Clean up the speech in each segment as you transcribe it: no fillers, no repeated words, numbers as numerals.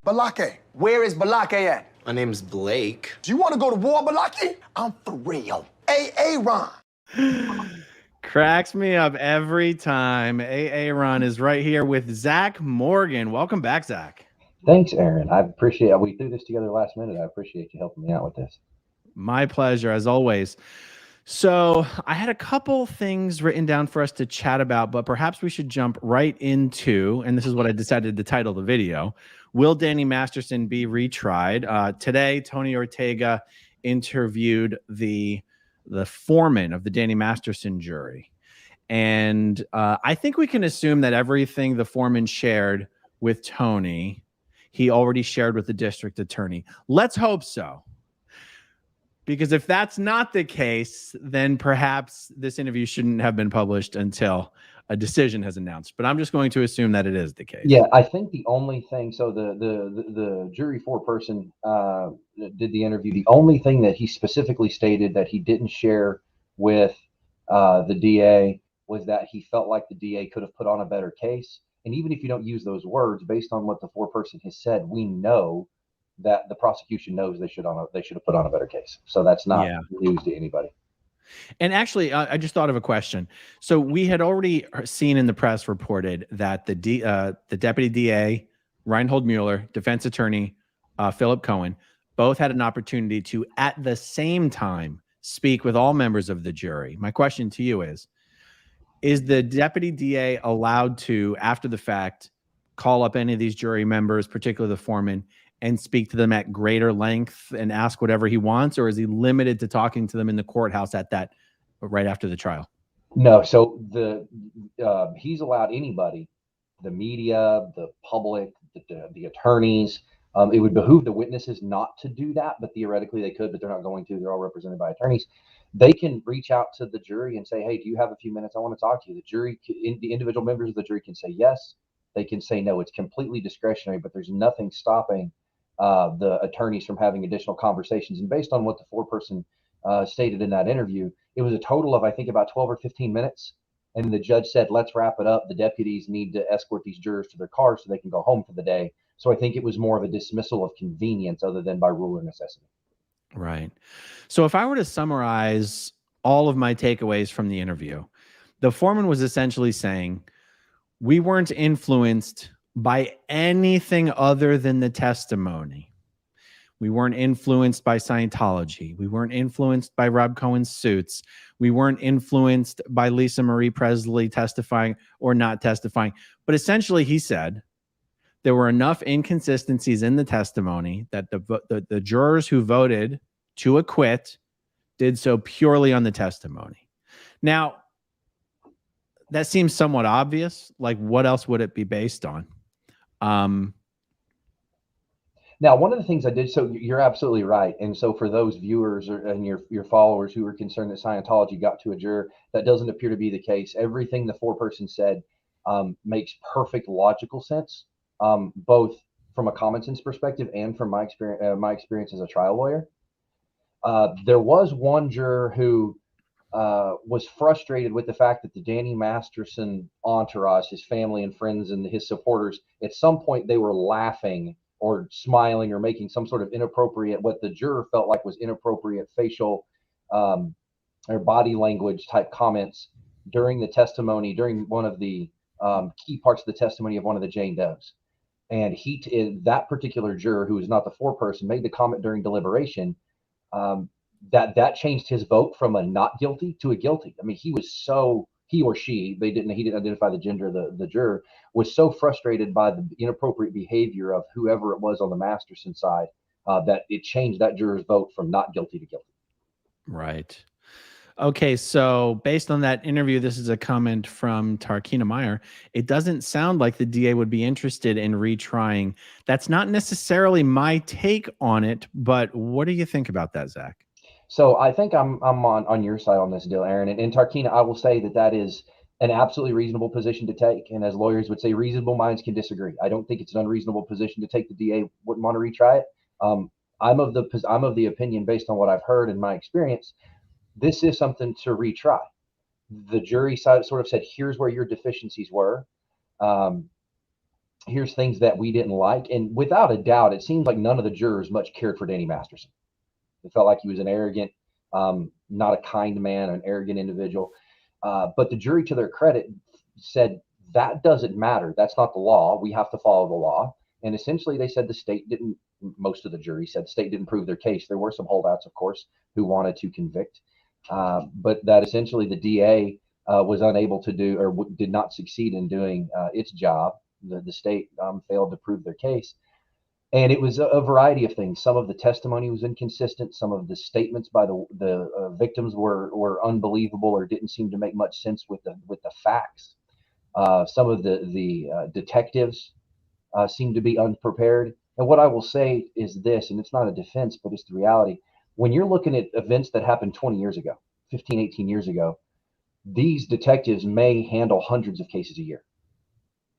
Balake. Where is Balake at? My name's Blake. Do you want to go to war, Balake? I'm for real. Ron. Cracks me up every time. Ron is right here with Zac Morgan. Welcome back, Zac. Thanks, Aaron. I appreciate it. We threw this together last minute. I appreciate you helping me out with this. My pleasure, as always. So I had a couple things written down for us to chat about, but perhaps we should jump right into, and this is what I decided to title the video, Will Danny Masterson be retried? Today, Tony Ortega interviewed the foreman of the Danny Masterson jury. And I think we can assume that everything the foreman shared with Tony, he already shared with the district attorney. Let's hope so. Because if that's not the case, then perhaps this interview shouldn't have been published until a decision has announced. But I'm just going to assume that it is the case. Yeah, I think the only thing, so the jury foreperson did the interview. The only thing that he specifically stated that he didn't share with the DA was that he felt like the DA could have put on a better case. And even if you don't use those words, based on what the foreperson has said, we know that the prosecution knows they should have put on a better case. So that's not news to anybody. And actually, I just thought of a question. So we had already seen in the press reported that the deputy DA, Reinhold Mueller, defense attorney Philip Cohen, both had an opportunity to, at the same time, speak with all members of the jury. My question to you is the deputy DA allowed to, after the fact, call up any of these jury members, particularly the foreman, and speak to them at greater length and ask whatever he wants, or is he limited to talking to them in the courthouse at that right after the trial? No, so he's allowed anybody, the media, the public, the attorneys. It would behoove the witnesses not to do that, but theoretically they could, but they're not going to. They're all represented by attorneys. They can reach out to the jury and say, hey, do you have a few minutes? I want to talk to you. The jury, the individual members of the jury can say yes. They can say no. It's completely discretionary, but there's nothing stopping the attorneys from having additional conversations. And based on what the foreperson stated in that interview, it was a total of, I think, about 12 or 15 minutes. And the judge said, let's wrap it up. The deputies need to escort these jurors to their cars so they can go home for the day. So I think it was more of a dismissal of convenience other than by rule or necessity. Right. So if I were to summarize all of my takeaways from the interview, the foreman was essentially saying, we weren't influenced by anything other than the testimony. We weren't influenced by Scientology. We weren't influenced by Rob Cohen's suits. We weren't influenced by Lisa Marie Presley testifying or not testifying. But essentially, he said there were enough inconsistencies in the testimony that the jurors who voted to acquit did so purely on the testimony. Now, that seems somewhat obvious. Like, what else would it be based on? Now, one of the things I did, so you're absolutely right. And so for those viewers and your followers who are concerned that Scientology got to a juror, that doesn't appear to be the case. Everything the foreperson said makes perfect logical sense, both from a common sense perspective and from my experience as a trial lawyer. There was one juror who was frustrated with the fact that the Danny Masterson entourage, his family and friends and his supporters, at some point they were laughing or smiling or making some sort of inappropriate, what the juror felt like was inappropriate facial or body language type comments during the testimony, during one of the key parts of the testimony of one of the Jane Does. And that particular juror, who was not the foreperson, made the comment during deliberation that changed his vote from a not guilty to a guilty. I mean, he or she, he didn't identify the gender of the juror, was so frustrated by the inappropriate behavior of whoever it was on the Masterson side that it changed that juror's vote from not guilty to guilty. Right. Okay, so based on that interview, this is a comment from Tarkina Meyer. It doesn't sound like the DA would be interested in retrying. That's not necessarily my take on it, but what do you think about that, Zac? So I think I'm on your side on this deal, Aaron. And Tarkina, I will say that is an absolutely reasonable position to take. And as lawyers would say, reasonable minds can disagree. I don't think it's an unreasonable position to take. The DA wouldn't want to retry it. I'm of the opinion, based on what I've heard in my experience, this is something to retry. The jury side sort of said, here's where your deficiencies were. here's things that we didn't like. And without a doubt, it seems like none of the jurors much cared for Danny Masterson. It felt like he was an arrogant, not a kind man, an arrogant individual. But the jury, to their credit, said that doesn't matter. That's not the law. We have to follow the law. And essentially, they said the state didn't. Most of the jury said the state didn't prove their case. There were some holdouts, of course, who wanted to convict, but that essentially the DA was unable to do or did not succeed in doing its job. The state failed to prove their case. And it was a variety of things. Some of the testimony was inconsistent. Some of the statements by the victims were unbelievable or didn't seem to make much sense with the facts. Some of the detectives seemed to be unprepared. And what I will say is this, and it's not a defense, but it's the reality. When you're looking at events that happened 20 years ago, 15, 18 years ago, these detectives may handle hundreds of cases a year.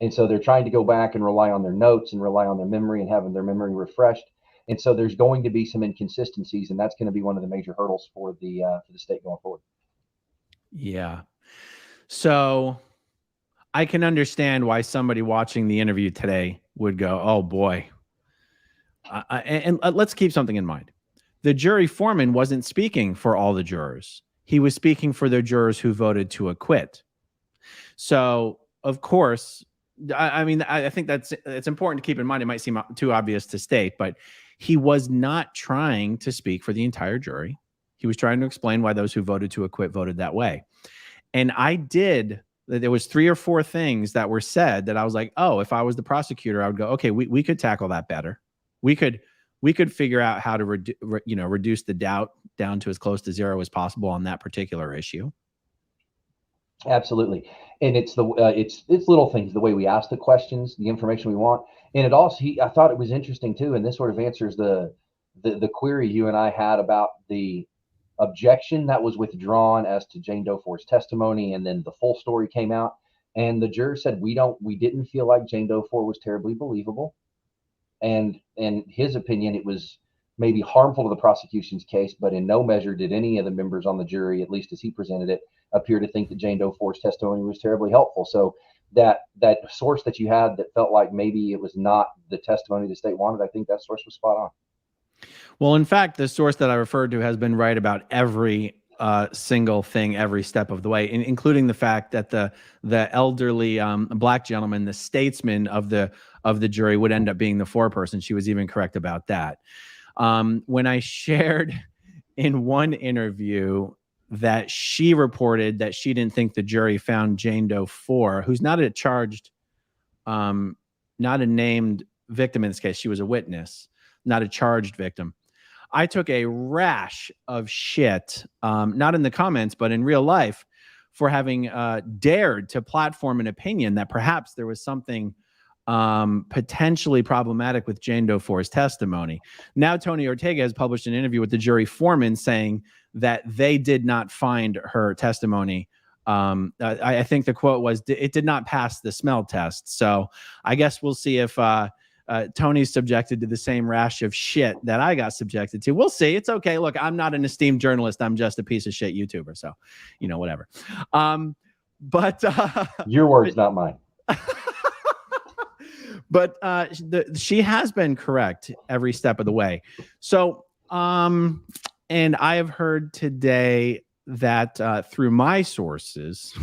And so they're trying to go back and rely on their notes and rely on their memory and having their memory refreshed. And so there's going to be some inconsistencies, and that's going to be one of the major hurdles for the state going forward. Yeah. So I can understand why somebody watching the interview today would go, oh boy. And let's keep something in mind. The jury foreman wasn't speaking for all the jurors. He was speaking for the jurors who voted to acquit. So, of course, I think it's important to keep in mind. It might seem too obvious to state, but he was not trying to speak for the entire jury. He was trying to explain why those who voted to acquit voted that way. And there was 3 or 4 things that were said that I was like, oh, if I was the prosecutor, I would go, okay, we could tackle that better. We could figure out how to reduce the doubt down to as close to 0 as possible on that particular issue. Absolutely. And it's little things, the way we ask the questions, the information we want. And it also, I thought it was interesting too, and this sort of answers the query you and I had about the objection that was withdrawn as to Jane Doe 4's testimony, and then the full story came out, and the juror said we didn't feel like Jane Doe 4 was terribly believable, and in his opinion it was maybe harmful to the prosecution's case, but in no measure did any of the members on the jury, at least as he presented it, appear to think that Jane Doe 4's testimony was terribly helpful. So that source that you had that felt like maybe it was not the testimony the state wanted, I think that source was spot on. Well, in fact, the source that I referred to has been right about every single thing, every step of the way, including the fact that the elderly black gentleman, the statesman of the jury, would end up being the foreperson. She was even correct about that. When I shared in one interview that she reported that she didn't think the jury found Jane Doe 4, who's not a charged, not a named victim in this case. She was a witness, not a charged victim. I took a rash of shit, not in the comments, but in real life, for having dared to platform an opinion that perhaps there was something potentially problematic with Jane Doe 4's testimony. Now, Tony Ortega has published an interview with the jury foreman saying that they did not find her testimony. I think the quote was, it did not pass the smell test. So I guess we'll see if Tony's subjected to the same rash of shit that I got subjected to. We'll see. It's okay. Look, I'm not an esteemed journalist. I'm just a piece of shit YouTuber. So, whatever. But your words, not mine. But she has been correct every step of the way. So, and I have heard today that through my sources,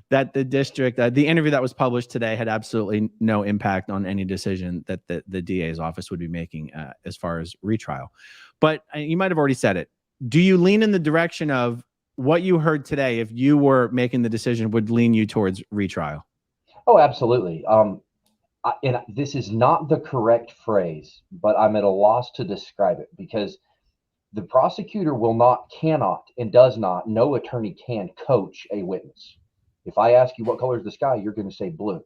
that the district, the interview that was published today had absolutely no impact on any decision that the DA's office would be making as far as retrial. But you might have already said it. Do you lean in the direction of what you heard today, if you were making the decision, would lean you towards retrial? Oh, absolutely. And this is not the correct phrase, but I'm at a loss to describe it, because the prosecutor cannot, and does not, no attorney can coach a witness. If I ask you what color is the sky, you're going to say blue.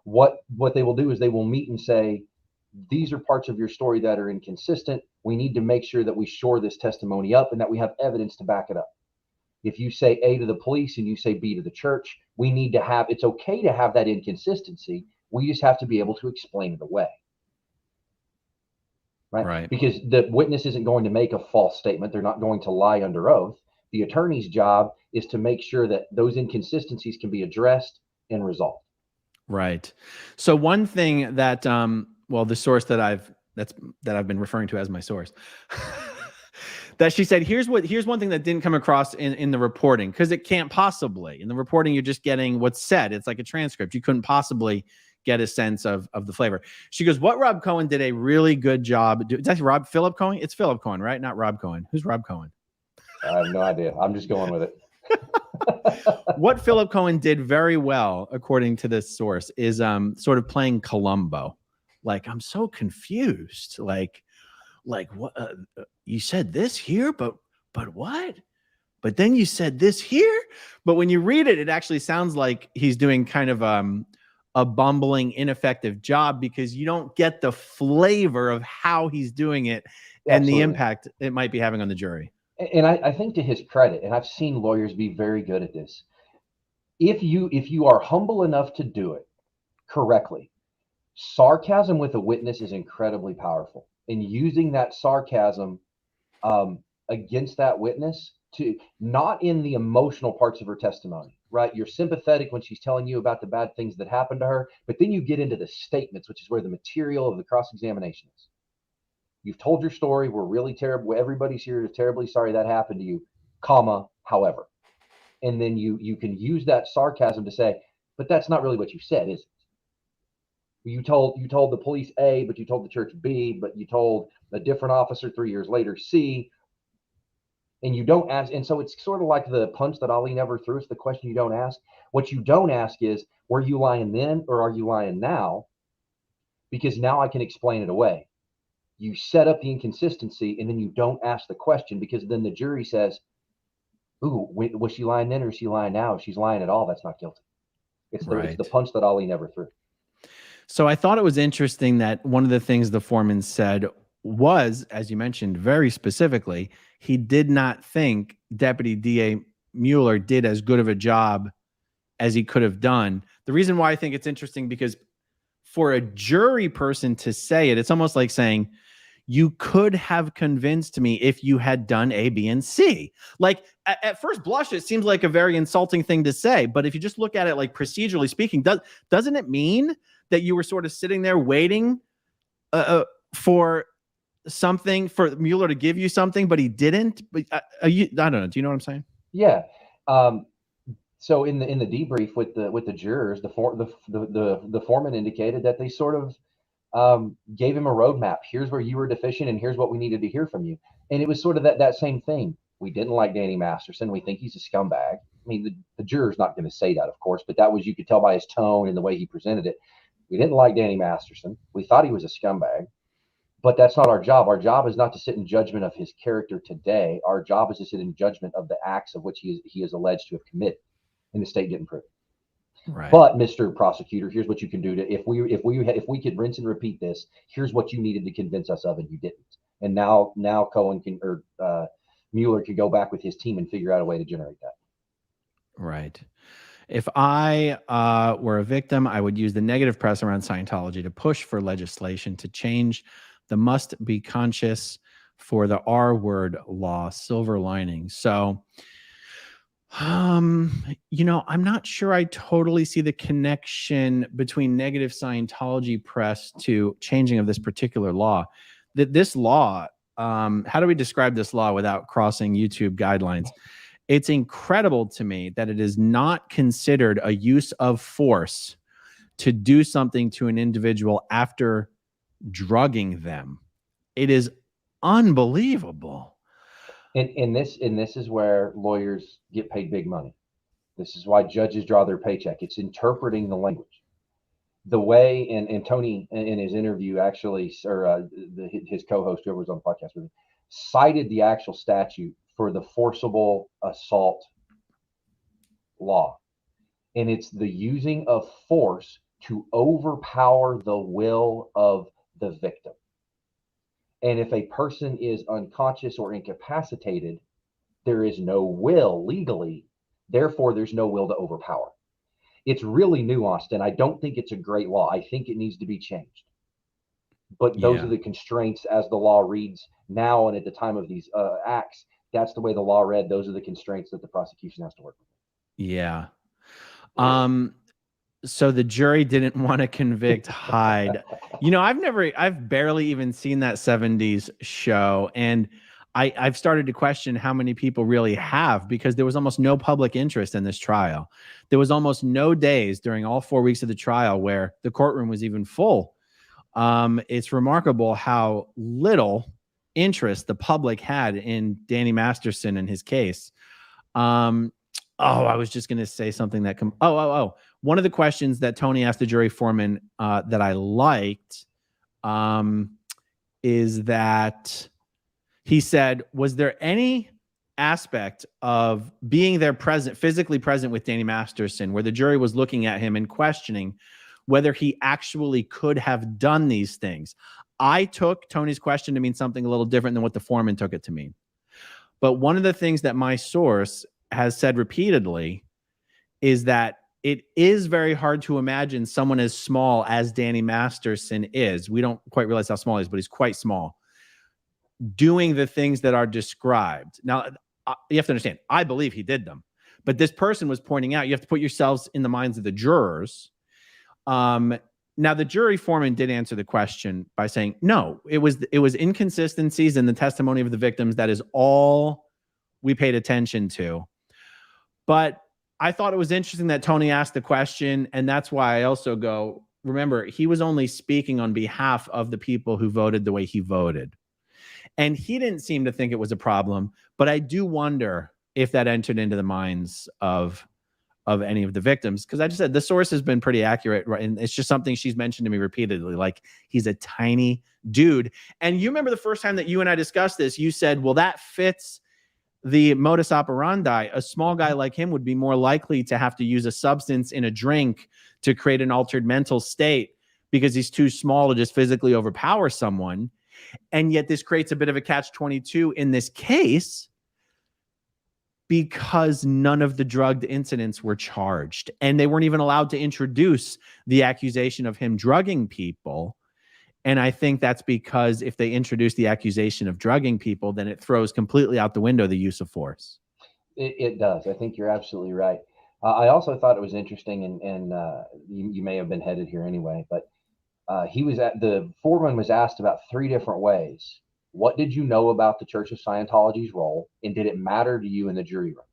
What they will do is they will meet and say, these are parts of your story that are inconsistent. We need to make sure that we shore this testimony up and that we have evidence to back it up. If you say A to the police and you say B to the church, we need to have, it's okay to have that inconsistency. We just have to be able to explain it away. Right? Because the witness isn't going to make a false statement. They're not going to lie under oath. The attorney's job is to make sure that those inconsistencies can be addressed and resolved. Right. So one thing that, well, the source that I've been referring to as my source, that she said, here's one thing that didn't come across in the reporting, because it can't possibly. In the reporting, you're just getting what's said. It's like a transcript. You couldn't possibly get a sense of the flavor. She goes, what Rob Cohen did a really good job. Is that Philip Cohen? It's Philip Cohen, right? Not Rob Cohen. Who's Rob Cohen? I have no idea. I'm just going with it. What Philip Cohen did very well, according to this source, is sort of playing Columbo. Like, I'm so confused. Like what? You said this here, but what? But then you said this here. But when you read it, it actually sounds like he's doing kind of a bumbling, ineffective job, because you don't get the flavor of how he's doing it and the impact it might be having on the jury. And I think to his credit, and I've seen lawyers be very good at this, if you are humble enough to do it correctly, sarcasm with a witness is incredibly powerful. And using that sarcasm against that witness, to not in the emotional parts of her testimony, right? You're sympathetic when she's telling you about the bad things that happened to her, but then you get into the statements, which is where the material of the cross-examination is. You've told your story. We're really terrible. Everybody's here is terribly sorry that happened to you, comma, however. And then you can use that sarcasm to say, but that's not really what you said, is it? You told the police A, but you told the church B, but you told a different officer 3 years later C, and you don't ask. And so it's sort of like the punch that Ali never threw. It's the question you don't ask. What you don't ask is, were you lying then or are you lying now? Because now I can explain it away. You set up the inconsistency, and then you don't ask the question, because then the jury says, ooh, was she lying then or is she lying now? If she's lying at all, that's not guilty. It's the punch that Ali never threw. So I thought it was interesting that one of the things the foreman said was, as you mentioned, very specifically, he did not think Deputy DA Mueller did as good of a job as he could have done. The reason why I think it's interesting, because for a jury person to say it, it's almost like saying, you could have convinced me if you had done A, B, and C. Like, at first blush, it seems like a very insulting thing to say. But if you just look at it like procedurally speaking, doesn't it mean that you were sort of sitting there waiting for something, for Mueller to give you something, but he didn't? But I don't know. Do you know what I'm saying? Yeah. So in the debrief with the jurors, the foreman indicated that they sort of gave him a roadmap. Here's where you were deficient, and here's what we needed to hear from you. And it was sort of that same thing. We didn't like Danny Masterson. We think he's a scumbag. I mean, the juror's not going to say that, of course, but that was, you could tell by his tone and the way he presented it. We didn't like Danny Masterson. We thought he was a scumbag, but that's not our job. Our job is not to sit in judgment of his character today. Our job is to sit in judgment of the acts of which he is alleged to have committed, and the state didn't prove it. Right. But Mr. Prosecutor, here's what you can do to, if we could rinse and repeat this, here's what you needed to convince us of, and you didn't. And now Cohen can, or Mueller could go back with his team and figure out a way to generate that. Right. If I were a victim, I would use the negative press around Scientology to push for legislation to change the must be conscious for the R word law, silver lining. So, you know, I'm not sure I totally see the connection between negative Scientology press to changing of this particular law. That this law, how do we describe this law without crossing YouTube guidelines? It's incredible to me that it is not considered a use of force to do something to an individual after drugging them. It is unbelievable. And this is where lawyers get paid big money. This is why judges draw their paycheck. It's interpreting the language. The way, and Tony in his interview actually, or his co-host, whoever was on the podcast with him, cited the actual statute for the forcible assault law. And it's the using of force to overpower the will of the victim. And if a person is unconscious or incapacitated, there is no will legally. Therefore, there's no will to overpower. It's really nuanced, and I don't think it's a great law. I think it needs to be changed. But those are the constraints as the law reads now, and at the time of these acts, that's the way the law read. Those are the constraints that the prosecution has to work with. Yeah. So the jury didn't want to convict Hyde. You know, I've barely even seen that 70s show. And I've started to question how many people really have, because there was almost no public interest in this trial. There was almost no days during all 4 weeks of the trial where the courtroom was even full. It's remarkable how little interest the public had in Danny Masterson and his case. I was just going to say something that one of the questions that Tony asked the jury foreman that I liked is that he said, was there any aspect of being there physically present with Danny Masterson, where the jury was looking at him and questioning whether he actually could have done these things? I took Tony's question to mean something a little different than what the foreman took it to mean. But one of the things that my source has said repeatedly is that it is very hard to imagine someone as small as Danny Masterson is. We don't quite realize how small he is, but he's quite small, doing the things that are described. Now, you have to understand, I believe he did them, but this person was pointing out, you have to put yourselves in the minds of the jurors. Now, the jury foreman did answer the question by saying, no, it was inconsistencies in the testimony of the victims. That is all we paid attention to. But I thought it was interesting that Tony asked the question, and that's why I also go, remember, he was only speaking on behalf of the people who voted the way he voted. And he didn't seem to think it was a problem, but I do wonder if that entered into the minds of any of the victims, because I just said the source has been pretty accurate, right? And it's just something she's mentioned to me repeatedly, like he's a tiny dude. And you remember the first time that you and I discussed this, you said, well, that fits the modus operandi. A small guy like him would be more likely to have to use a substance in a drink to create an altered mental state because he's too small to just physically overpower someone. And yet this creates a bit of a catch-22 in this case, because none of the drugged incidents were charged, and they weren't even allowed to introduce the accusation of him drugging people. And I think that's because if they introduce the accusation of drugging people, then it throws completely out the window the use of force. It does. I think you're absolutely right. I also thought it was interesting, and you may have been headed here anyway, but the foreman was asked about 3 different ways. What did you know about the Church of Scientology's role, and did it matter to you in the jury room?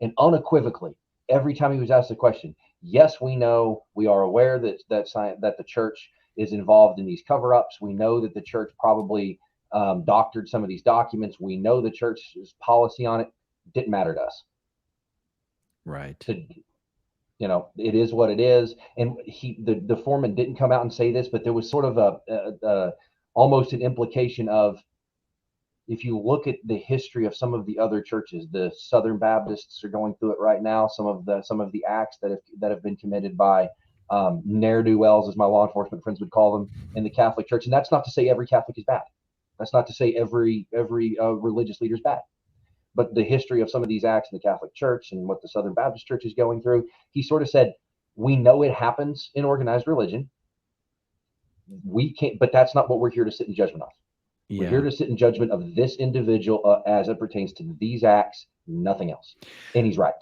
And unequivocally, every time he was asked the question, yes, we know, we are aware that the church is involved in these cover-ups. We know that the church probably doctored some of these documents. We know the church's policy on it. Didn't matter to us. Right. It is what it is. And the foreman didn't come out and say this, but there was sort of a almost an implication of, if you look at the history of some of the other churches, the Southern Baptists are going through it right now. Some of the acts that have been committed by ne'er-do-wells, as my law enforcement friends would call them, in the Catholic Church. And that's not to say every Catholic is bad. That's not to say every religious leader is bad. But the history of some of these acts in the Catholic Church and what the Southern Baptist Church is going through, he sort of said, we know it happens in organized religion. We can't, but that's not what we're here to sit in judgment of. Yeah. We're here to sit in judgment of this individual as it pertains to these acts, nothing else. And he's right.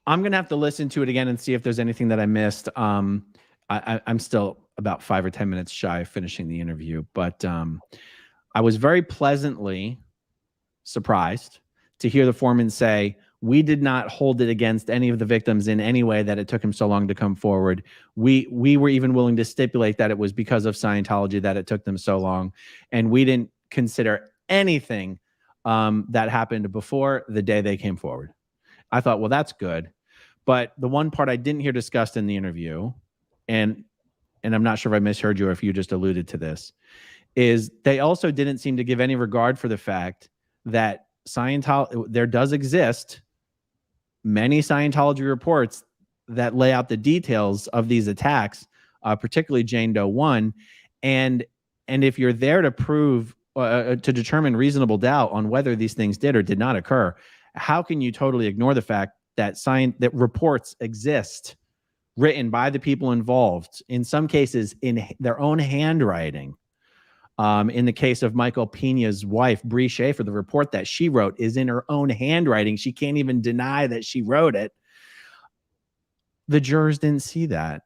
I'm going to have to listen to it again and see if there's anything that I missed. I'm still about 5 or 10 minutes shy of finishing the interview, but I was very pleasantly surprised to hear the foreman say, we did not hold it against any of the victims in any way that it took him so long to come forward. We were even willing to stipulate that it was because of Scientology that it took them so long. And we didn't consider anything that happened before the day they came forward. I thought, well, that's good. But the one part I didn't hear discussed in the interview, and I'm not sure if I misheard you or if you just alluded to this, is they also didn't seem to give any regard for the fact that there does exist many Scientology reports that lay out the details of these attacks, particularly Jane Doe 1. And if you're there to prove, to determine reasonable doubt on whether these things did or did not occur, how can you totally ignore the fact that that reports exist written by the people involved, in some cases in their own handwriting? In the case of Michael Pena's wife, Bree Schaefer, the report that she wrote is in her own handwriting. She can't even deny that she wrote it. the jurors didn't see that.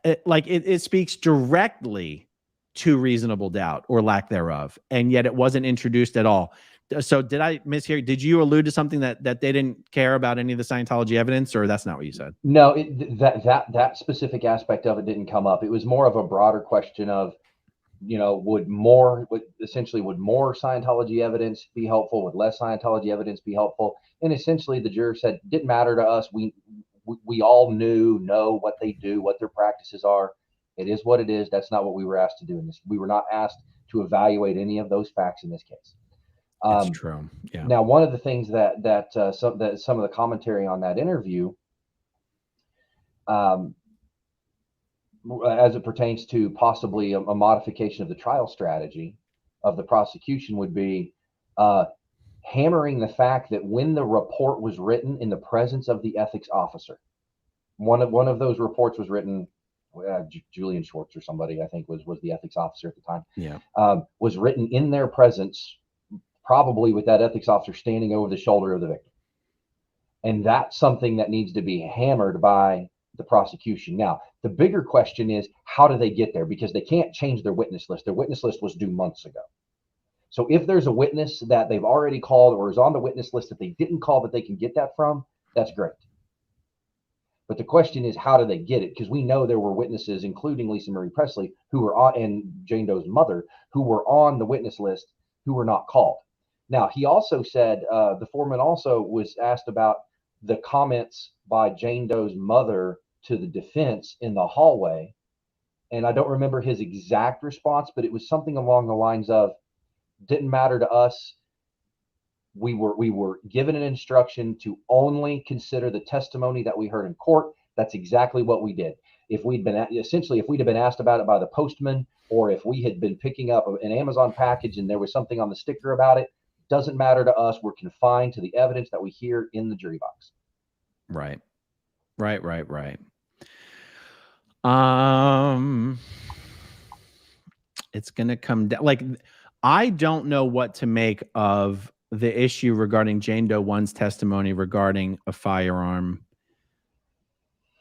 It speaks directly to reasonable doubt or lack thereof, and yet it wasn't introduced at all. So did I mishear? Did you allude to something that they didn't care about any of the Scientology evidence, or that's not what you said? No, that specific aspect of it didn't come up. It was more of a broader question of, would more Scientology evidence be helpful? Would less Scientology evidence be helpful? And essentially, the juror said, didn't matter to us. We all know what they do, what their practices are. It is what it is. That's not what we were asked to do in this. We were not asked to evaluate any of those facts in this case. It's true. Yeah. Now, one of the things that some of the commentary on that interview, as it pertains to possibly a modification of the trial strategy of the prosecution, would be hammering the fact that when the report was written in the presence of the ethics officer, one of those reports was written, Julian Schwartz or somebody, I think was the ethics officer at the time. Yeah. Was written in their presence, probably with that ethics officer standing over the shoulder of the victim. And that's something that needs to be hammered by the prosecution. Now, the bigger question is, how do they get there? Because they can't change their witness list. Their witness list was due months ago. So if there's a witness that they've already called or is on the witness list that they didn't call that they can get that from, that's great. But the question is, how do they get it? Because we know there were witnesses, including Lisa Marie Presley, who were on, and Jane Doe's mother, who were on the witness list, who were not called. Now, he also said, the foreman also was asked about the comments by Jane Doe's mother to the defense in the hallway. And I don't remember his exact response, but it was something along the lines of, didn't matter to us. We were given an instruction to only consider the testimony that we heard in court. That's exactly what we did. If we'd been asked about it by the postman, or if we had been picking up an Amazon package and there was something on the sticker about it, doesn't matter to us. We're confined to the evidence that we hear in the jury box. Right. It's going to come down. I don't know what to make of the issue regarding Jane Doe 1's testimony regarding a firearm.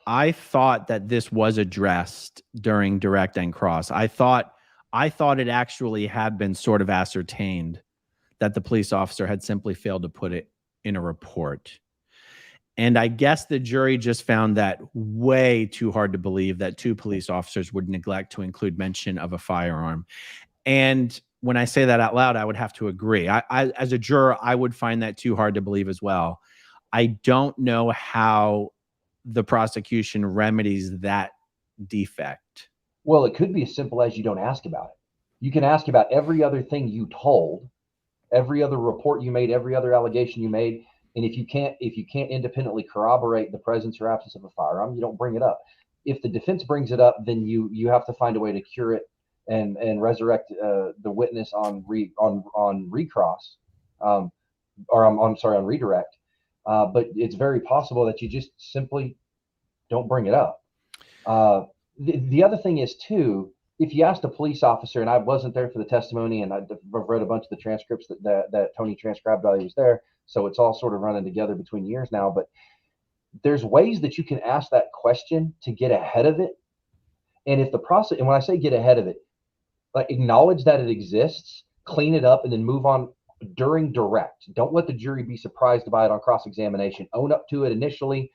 I thought that this was addressed during direct and cross. I thought it actually had been sort of ascertained that the police officer had simply failed to put it in a report. And I guess the jury just found that way too hard to believe that two police officers would neglect to include mention of a firearm. And when I say that out loud, I would have to agree. I as a juror, I would find that too hard to believe as well. I don't know how the prosecution remedies that defect. Well, it could be as simple as you don't ask about it. You can ask about every other thing you told, every other report you made, every other allegation you made. And if you can't independently corroborate the presence or absence of a firearm, you don't bring it up. If the defense brings it up, then you have to find a way to cure it and resurrect the witness on recross, on redirect. But it's very possible that you just simply don't bring it up. The other thing is too, if you asked a police officer, and I wasn't there for the testimony, and I've read a bunch of the transcripts that Tony transcribed while he was there, so it's all sort of running together between years now. But there's ways that you can ask that question to get ahead of it. And if the process, and when I say get ahead of it, like acknowledge that it exists, clean it up, and then move on during direct. Don't let the jury be surprised by it on cross-examination. Own up to it initially,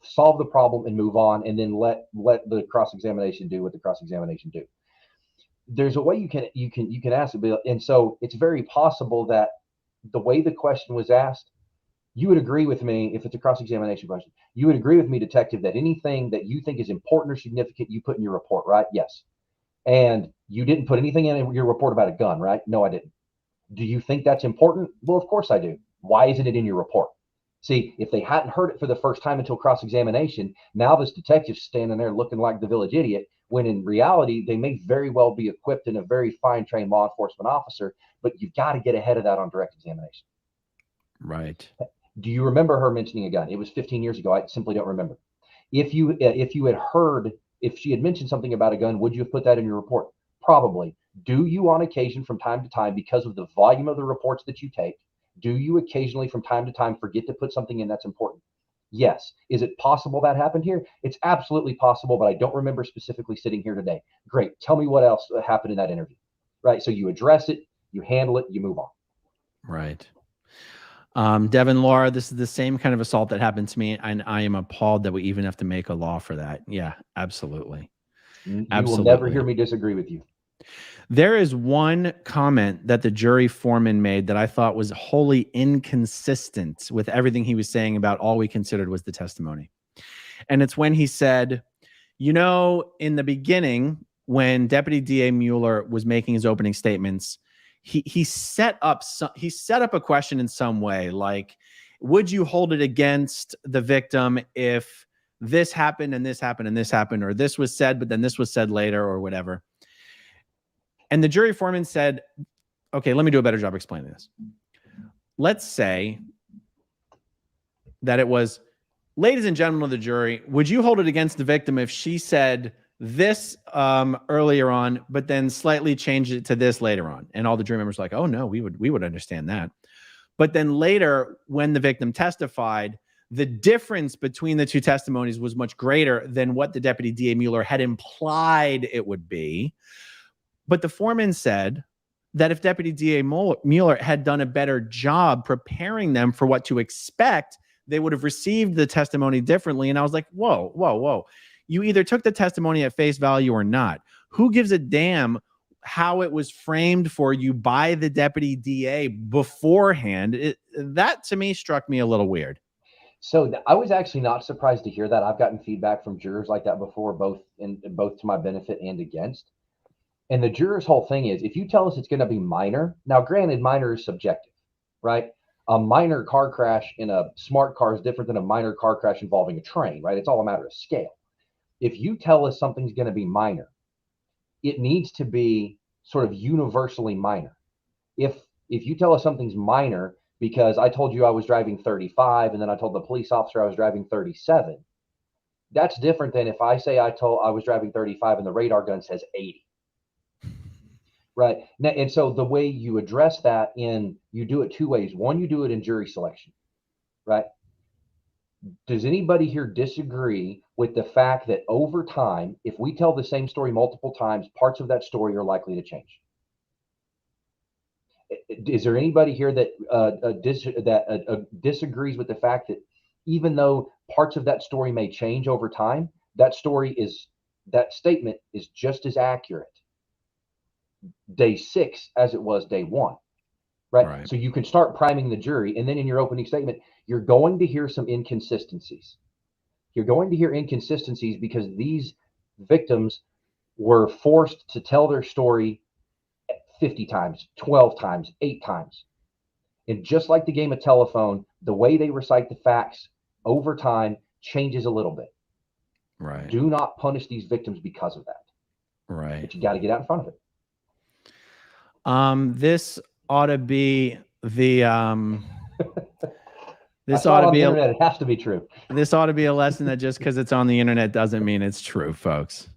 solve the problem, and move on, and then let the cross-examination do what the cross-examination do. There's a way you can ask it, and so it's very possible that the way the question was asked, you would agree with me, if it's a cross-examination question, you would agree with me, detective, that anything that you think is important or significant, you put in your report, right? Yes. And you didn't put anything in your report about a gun, right? No, I didn't. Do you think that's important? Well, of course I do. Why isn't it in your report? See, if they hadn't heard it for the first time until cross-examination, now this detective's standing there looking like the village idiot, when in reality, they may very well be equipped in a very fine-trained law enforcement officer, but you've got to get ahead of that on direct examination. Right. Do you remember her mentioning a gun? It was 15 years ago. I simply don't remember. If she had mentioned something about a gun, would you have put that in your report? Probably. Do you on occasion from time to time, because of the volume of the reports that you take, do you occasionally from time to time forget to put something in that's important? Yes. Is it possible that happened here? It's absolutely possible, but I don't remember specifically sitting here today. Great. Tell me what else happened in that interview, right? So you address it, you handle it, you move on. Right. Devin, Laura, this is the same kind of assault that happened to me, and I am appalled that we even have to make a law for that. Yeah, absolutely. You Absolutely. will never hear me disagree with you. There is one comment that the jury foreman made that I thought was wholly inconsistent with everything he was saying about all we considered was the testimony. And it's when he said, you know, in the beginning, when Deputy DA Mueller was making his opening statements, he set up a question in some way, like, would you hold it against the victim if this happened and this happened and this happened, or this was said, but then this was said later, or whatever? And the jury foreman said, okay, let me do a better job explaining this. Let's say that it was, ladies and gentlemen of the jury, would you hold it against the victim if she said this earlier on, but then slightly changed it to this later on? And all the jury members were like, oh no, we would understand that. But then later, when the victim testified, the difference between the two testimonies was much greater than what the Deputy DA Mueller had implied it would be. But the foreman said that if Deputy DA Mueller had done a better job preparing them for what to expect, they would have received the testimony differently. And I was like, whoa, whoa, whoa. You either took the testimony at face value or not. Who gives a damn how it was framed for you by the Deputy DA beforehand? That to me struck me a little weird. So I was actually not surprised to hear that. I've gotten feedback from jurors like that before, both to my benefit and against. And the juror's whole thing is, if you tell us it's going to be minor, now granted, minor is subjective, right? A minor car crash in a smart car is different than a minor car crash involving a train, right? It's all a matter of scale. If you tell us something's going to be minor, it needs to be sort of universally minor. If you tell us something's minor because I told you I was driving 35 and then I told the police officer I was driving 37, that's different than if I say I was driving 35 and the radar gun says 80. Right. And so the way you address that you do it two ways. One, you do it in jury selection, right? Does anybody here disagree with the fact that over time, if we tell the same story multiple times, parts of that story are likely to change? Is there anybody here that disagrees with the fact that even though parts of that story may change over time, that statement is just as accurate day 6 as it was day 1, right? So you can start priming the jury, and then in your opening statement, you're going to hear some inconsistencies. You're going to hear inconsistencies because these victims were forced to tell their story 50 times, 12 times, 8 times. And just like the game of telephone, the way they recite the facts over time changes a little bit. Right. Do not punish these victims because of that. Right. But you got to get out in front of it. This ought to be the this ought to be internet. It has to be true. This ought to be a lesson that just because it's on the internet doesn't mean it's true, folks.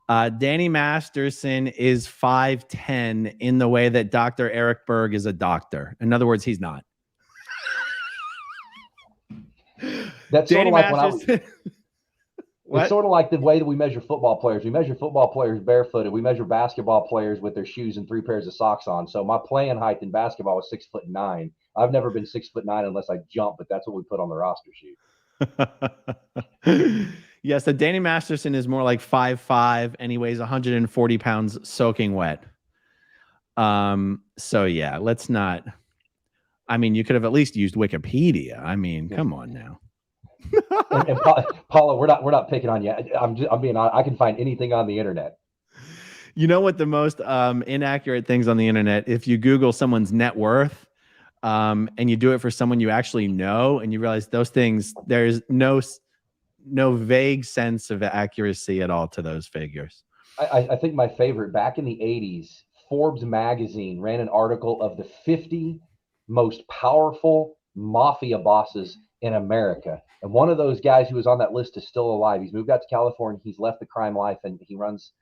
Danny Masterson is 5'10" in the way that Dr. Eric Berg is a doctor. In other words, he's not. That's Danny sort of like Masterson. It's sort of like the way that we measure football players. We measure football players barefooted. We measure basketball players with their shoes and 3 pairs of socks on. So my playing height in basketball was 6'9". I've never been 6'9" unless I jump, but that's what we put on the roster sheet. Yeah, so Danny Masterson is more like 5'5", and he weighs 140 pounds soaking wet. So yeah, let's not. I mean, you could have at least used Wikipedia. I mean, come on now. and Paula, we're not picking on you. I'm being honest. I can find anything on the internet. You know what the most inaccurate things on the internet? If you Google someone's net worth, and you do it for someone you actually know, and you realize those things, there's no vague sense of accuracy at all to those figures. I think my favorite, back in the 80s, Forbes magazine ran an article of the 50 most powerful mafia bosses in America. And one of those guys who was on that list is still alive. He's moved out to California. He's left the crime life, and he runs.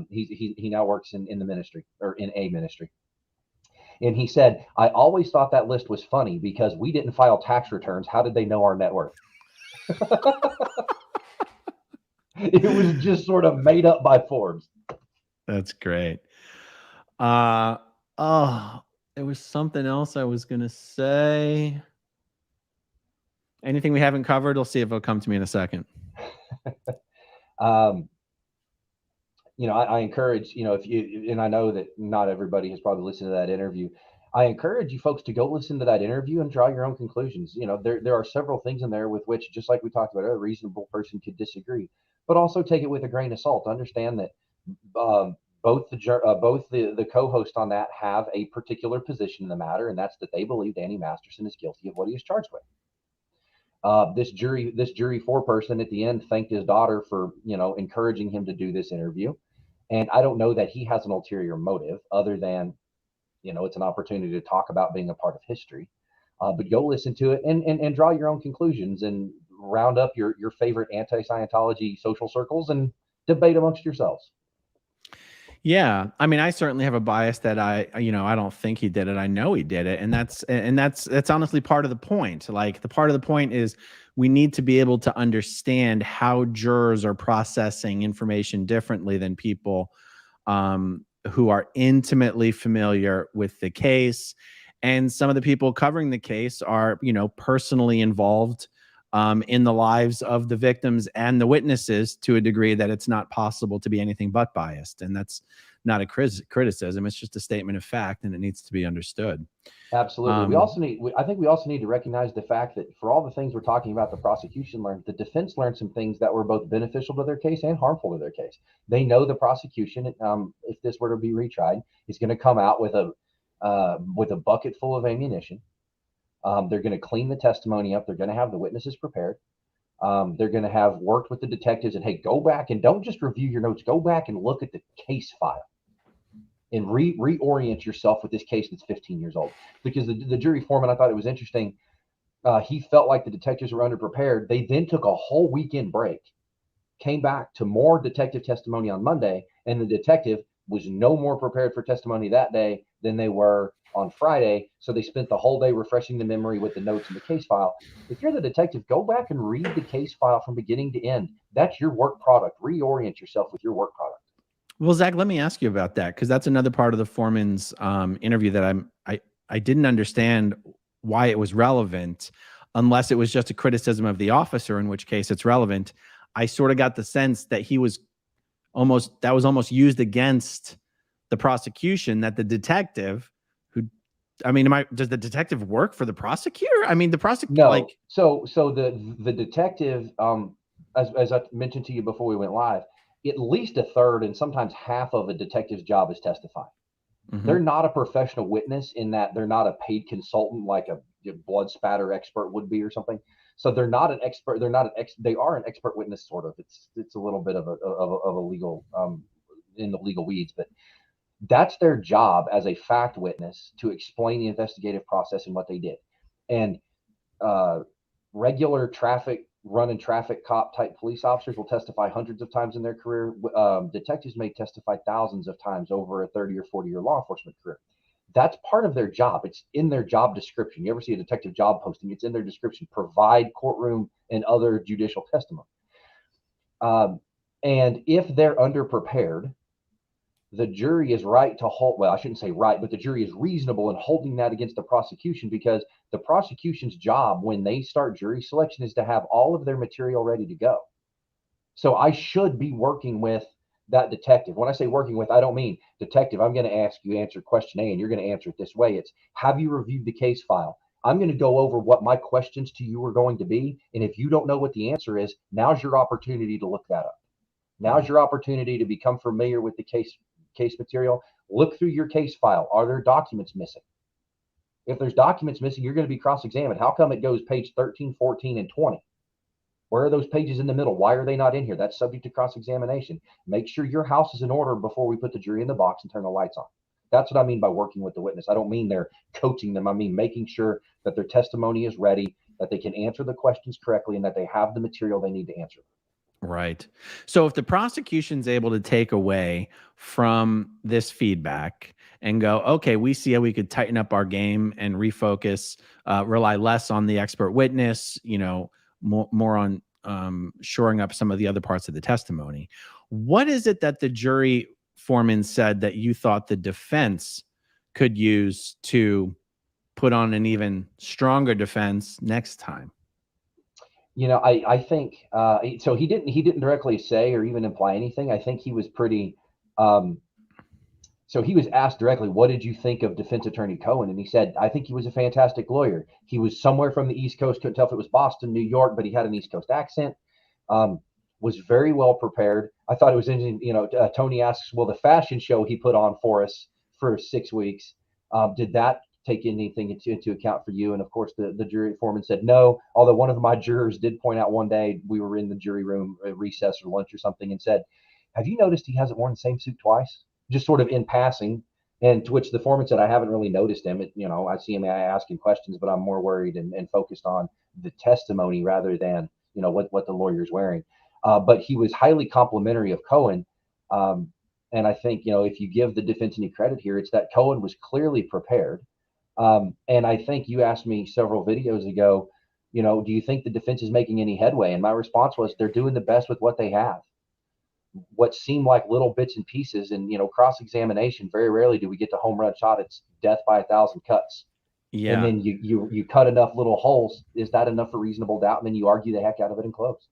He now works in the ministry, or in a ministry. And he said, I always thought that list was funny because we didn't file tax returns. How did they know our net worth? It was just sort of made up by Forbes. That's great. There was something else I was going to say. Anything we haven't covered? We'll see if it'll come to me in a second. I encourage, if you, and I know that not everybody has probably listened to that interview. I encourage you folks to go listen to that interview and draw your own conclusions. There are several things in there with which, just like we talked about, a reasonable person could disagree, but also take it with a grain of salt. Understand that both the co-host on that have a particular position in the matter, and that's that they believe Danny Masterson is guilty of what he is charged with. This jury foreperson at the end thanked his daughter for encouraging him to do this interview, and I don't know that he has an ulterior motive other than it's an opportunity to talk about being a part of history. But go listen to it and draw your own conclusions and round up your favorite anti-Scientology social circles and debate amongst yourselves. Yeah, I mean, I certainly have a bias that I don't think he did it. I know he did it, and that's honestly part of the point. Like, the part of the point is we need to be able to understand how jurors are processing information differently than people who are intimately familiar with the case. And some of the people covering the case are, personally involved in the lives of the victims and the witnesses to a degree that it's not possible to be anything but biased. And that's not a criticism. It's just a statement of fact, and it needs to be understood. Absolutely. I think we also need to recognize the fact that for all the things we're talking about, the prosecution learned, the defense learned some things that were both beneficial to their case and harmful to their case. They know the prosecution, if this were to be retried, is going to come out with a bucket full of ammunition. They're going to clean the testimony up. They're going to have the witnesses prepared. They're going to have worked with the detectives and, hey, go back and don't just review your notes. Go back and look at the case file and reorient yourself with this case that's 15 years old. Because the jury foreman, I thought it was interesting. He felt like the detectives were underprepared. They then took a whole weekend break, came back to more detective testimony on Monday, and the detective was no more prepared for testimony that day than they were on Friday. So they spent the whole day refreshing the memory with the notes in the case file. If you're the detective, go back and read the case file from beginning to end. That's your work product. Reorient yourself with your work product. Well, Zach, let me ask you about that, because that's another part of the foreman's interview that I didn't understand why it was relevant, unless it was just a criticism of the officer, in which case it's relevant. I sort of got the sense that was almost used against the prosecution, that the detective does the detective work for the prosecutor? I mean, the prosecutor, no. So the detective, as I mentioned to you before we went live, at least a third and sometimes half of a detective's job is testifying. Mm-hmm. They're not a professional witness in that they're not a paid consultant like a blood spatter expert would be or something. So they're not an expert. They are an expert witness, sort of. It's a little bit of a legal in the legal weeds, but that's their job as a fact witness, to explain the investigative process and what they did. And regular running traffic cop type police officers will testify hundreds of times in their career. Detectives may testify thousands of times over a 30 or 40-year law enforcement career. That's part of their job. It's in their job description. You ever see a detective job posting? It's in their description: provide courtroom and other judicial testimony. And if they're underprepared, the jury is right to hold, well, I shouldn't say right, but the jury is reasonable in holding that against the prosecution, because the prosecution's job when they start jury selection is to have all of their material ready to go. So I should be working with that detective. When I say working with, I don't mean, detective, I'm going to ask you answer question A and you're going to answer it this way. It's, have you reviewed the case file? I'm going to go over what my questions to you are going to be. And if you don't know what the answer is, now's your opportunity to look that up. Now's your opportunity to become familiar with the case material. Look through your case file. Are there documents missing? If there's documents missing, you're going to be cross-examined. How come it goes page 13, 14, and 20? Where are those pages in the middle? Why are they not in here? That's subject to cross-examination. Make sure your house is in order before we put the jury in the box and turn the lights on. That's what I mean by working with the witness. I don't mean they're coaching them. I mean making sure that their testimony is ready, that they can answer the questions correctly, and that they have the material they need to answer. Right. So if the prosecution's able to take away from this feedback and go, okay, we see how we could tighten up our game and refocus, rely less on the expert witness, more on shoring up some of the other parts of the testimony. What is it that the jury foreman said that you thought the defense could use to put on an even stronger defense next time? You know, I think so. He didn't directly say or even imply anything. I think he was pretty. So he was asked directly, "What did you think of defense attorney Cohen?" And he said, "I think he was a fantastic lawyer. He was somewhere from the East Coast. Couldn't tell if it was Boston, New York, but he had an East Coast accent. Was very well prepared. I thought it was interesting. You know, Tony asks, well, the fashion show he put on for us for 6 weeks, did that take anything into account for you?" And of course, the jury foreman said no. Although one of my jurors did point out one day we were in the jury room at recess or lunch or something and said, "Have you noticed he hasn't worn the same suit twice?" Just sort of in passing. And to which the foreman said, "I haven't really noticed him. You know, I see him asking questions, but I'm more worried and focused on the testimony rather than, you know, what the lawyer's wearing." But he was highly complimentary of Cohen. And I think, you know, if you give the defense any credit here, it's that Cohen was clearly prepared. And I think you asked me several videos ago, you know, do you think the defense is making any headway? And my response was, they're doing the best with what they have. What seem like little bits and pieces, and, you know, cross-examination, very rarely do we get to home run shot. It's death by 1,000 cuts. Yeah. And then you cut enough little holes. Is that enough for reasonable doubt? And then you argue the heck out of it and close.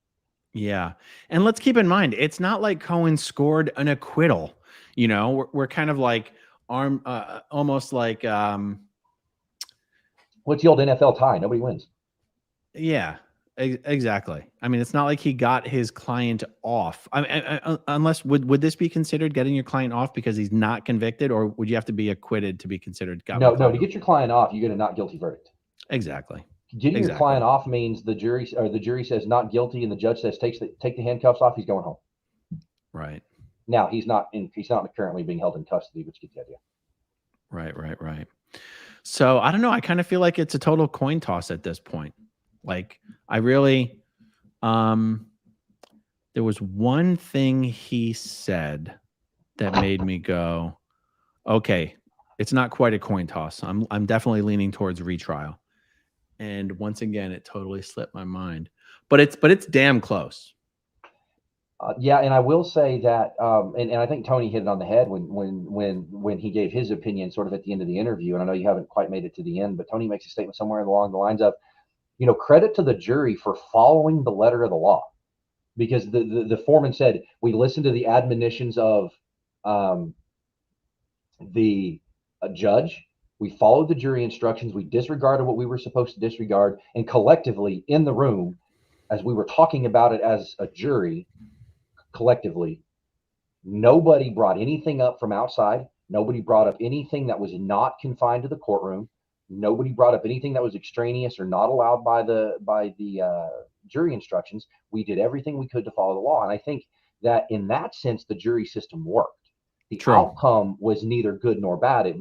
Yeah. And let's keep in mind, it's not like Cohen scored an acquittal. You know, we're kind of like almost like what's the old NFL tie? Nobody wins. Yeah, exactly. I mean, it's not like he got his client off. Unless would this be considered getting your client off because he's not convicted, or would you have to be acquitted to be considered? No. To get your client off, you get a not guilty verdict. Exactly. Getting your client off means the jury says not guilty, and the judge says take the handcuffs off. He's going home. Right. Now he's not currently being held in custody, but you get the idea. Right. So I don't know. I kind of feel like it's a total coin toss at this point. Like, I really, there was one thing he said that made me go, okay, it's not quite a coin toss. I'm definitely leaning towards retrial. And once again, it totally slipped my mind, but it's damn close. Yeah, and I will say that, and I think Tony hit it on the head when he gave his opinion sort of at the end of the interview. And I know you haven't quite made it to the end, but Tony makes a statement somewhere along the lines of, you know, credit to the jury for following the letter of the law, because the foreman said, we listened to the admonitions of the judge. We followed the jury instructions. We disregarded what we were supposed to disregard. And collectively in the room, as we were talking about it as a jury, collectively, nobody brought anything up from outside. Nobody brought up anything that was not confined to the courtroom. Nobody brought up anything that was extraneous or not allowed by the jury instructions. We did everything we could to follow the law. And I think that in that sense, the jury system worked. The outcome was neither good nor bad. It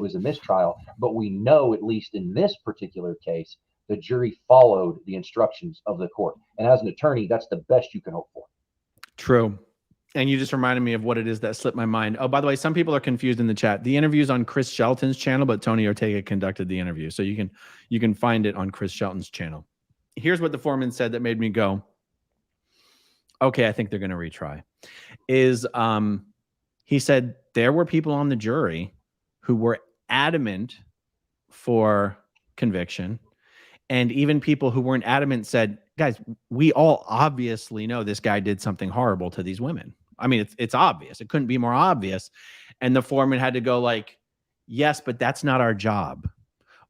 was a mistrial, but we know, at least in this particular case, the jury followed the instructions of the court. And as an attorney, that's the best you can hope for. True. And you just reminded me of what it is that slipped my mind. Oh, by the way, some people are confused in the chat. The interview's on Chris Shelton's channel, but Tony Ortega conducted the interview. So you can find it on Chris Shelton's channel. Here's what the foreman said that made me go, okay, I think they're going to retry. He said there were people on the jury who were adamant for conviction, and even people who weren't adamant said, guys, we all obviously know this guy did something horrible to these women. I mean, it's obvious. It couldn't be more obvious. And the foreman had to go like, yes, but that's not our job.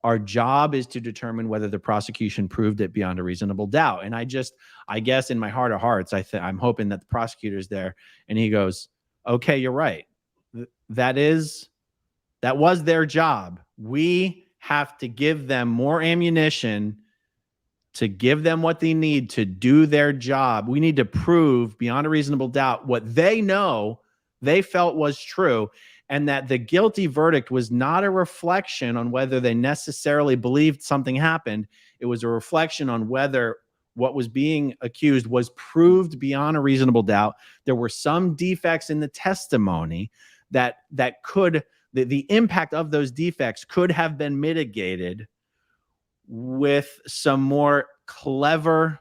Our job is to determine whether the prosecution proved it beyond a reasonable doubt. And I guess in my heart of hearts, I'm hoping that the prosecutor's there and he goes, okay, you're right. That was their job. We have to give them more ammunition to give them what they need to do their job. We need to prove beyond a reasonable doubt what they know they felt was true, and that the guilty verdict was not a reflection on whether they necessarily believed something happened. It was a reflection on whether what was being accused was proved beyond a reasonable doubt. There were some defects in the testimony that could, the impact of those defects could have been mitigated with some more clever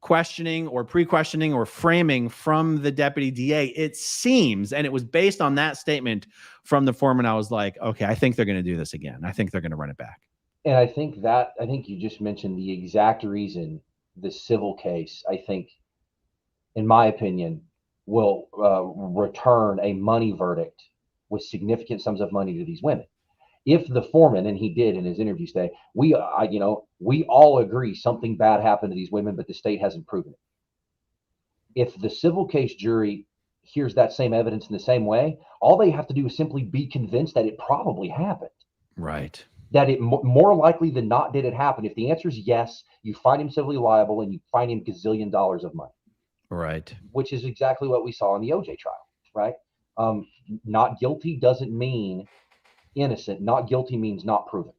questioning or pre-questioning or framing from the deputy DA. It seems, and it was based on that statement from the foreman, I was like, okay, I think they're going to do this again. I think they're going to run it back. And I think you just mentioned the exact reason the civil case, I think, in my opinion, will return a money verdict with significant sums of money to these women. If the foreman, and he did in his interview today, we all agree something bad happened to these women, but the state hasn't proven it. If the civil case jury hears that same evidence in the same way, all they have to do is simply be convinced that it probably happened. Right. That it more likely than not did it happen. If the answer is yes, you find him civilly liable and you find him gazillion dollars of money. Right. Which is exactly what we saw in the OJ trial, right? Not guilty doesn't mean innocent. Not guilty means not proven.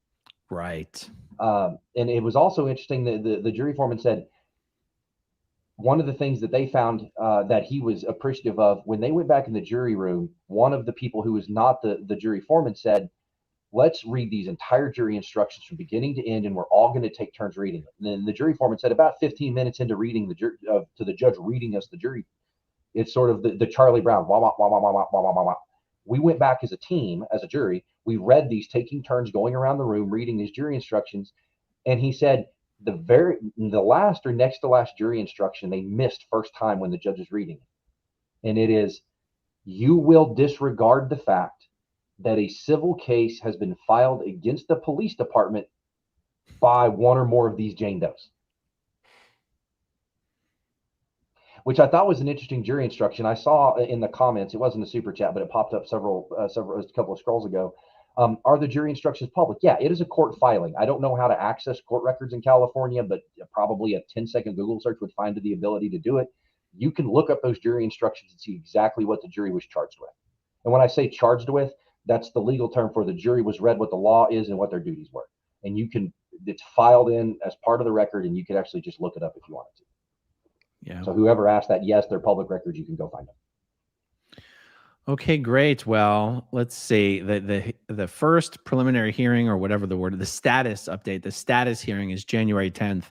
Right. And it was also interesting that the jury foreman said one of the things that they found that he was appreciative of when they went back in the jury room, one of the people who was not the jury foreman said, let's read these entire jury instructions from beginning to end, and we're all going to take turns reading them. And then the jury foreman said about 15 minutes into reading to the judge reading us the jury, it's sort of the Charlie Brown. Wah, wah, wah, wah, wah, wah, wah, wah, wah. We went back as a team, as a jury. We read these, taking turns going around the room, reading these jury instructions. And he said the last or next to last jury instruction they missed first time when the judge is reading it. And it is, you will disregard the fact that a civil case has been filed against the police department by one or more of these Jane Does. Which I thought was an interesting jury instruction. I saw in the comments, it wasn't a super chat, but it popped up a couple of scrolls ago. Are the jury instructions public? Yeah, it is a court filing. I don't know how to access court records in California, but probably a 10-second Google search would find the ability to do it. You can look up those jury instructions and see exactly what the jury was charged with. And when I say charged with, that's the legal term for the jury was read what the law is and what their duties were. And it's filed in as part of the record, and you could actually just look it up if you wanted to. Yeah. So whoever asked that, yes, they're public records. You can go find them. Okay, great. Well, let's see. The first preliminary hearing, or whatever the word, the status update, the status hearing is January 10th.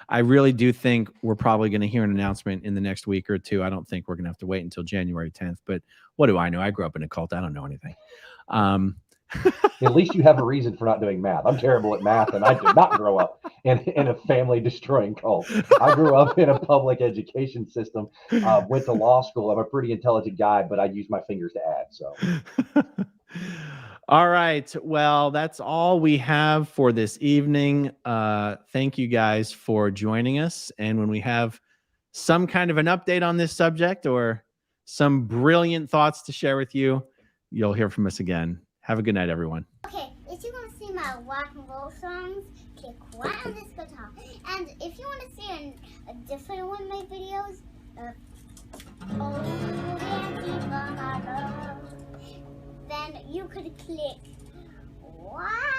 I really do think we're probably going to hear an announcement in the next week or two. I don't think we're going to have to wait until January 10th, but what do I know? I grew up in a cult. I don't know anything. At least you have a reason for not doing math. I'm terrible at math, and I did not grow up in a family-destroying cult. I grew up in a public education system, went to law school. I'm a pretty intelligent guy, but I use my fingers to add. So, all right. Well, that's all we have for this evening. Thank you guys for joining us. And when we have some kind of an update on this subject or some brilliant thoughts to share with you, you'll hear from us again. Have a good night, everyone. Okay, if you want to see my rock and roll songs, click right on this guitar. And if you want to see a different one of my videos, then you could click right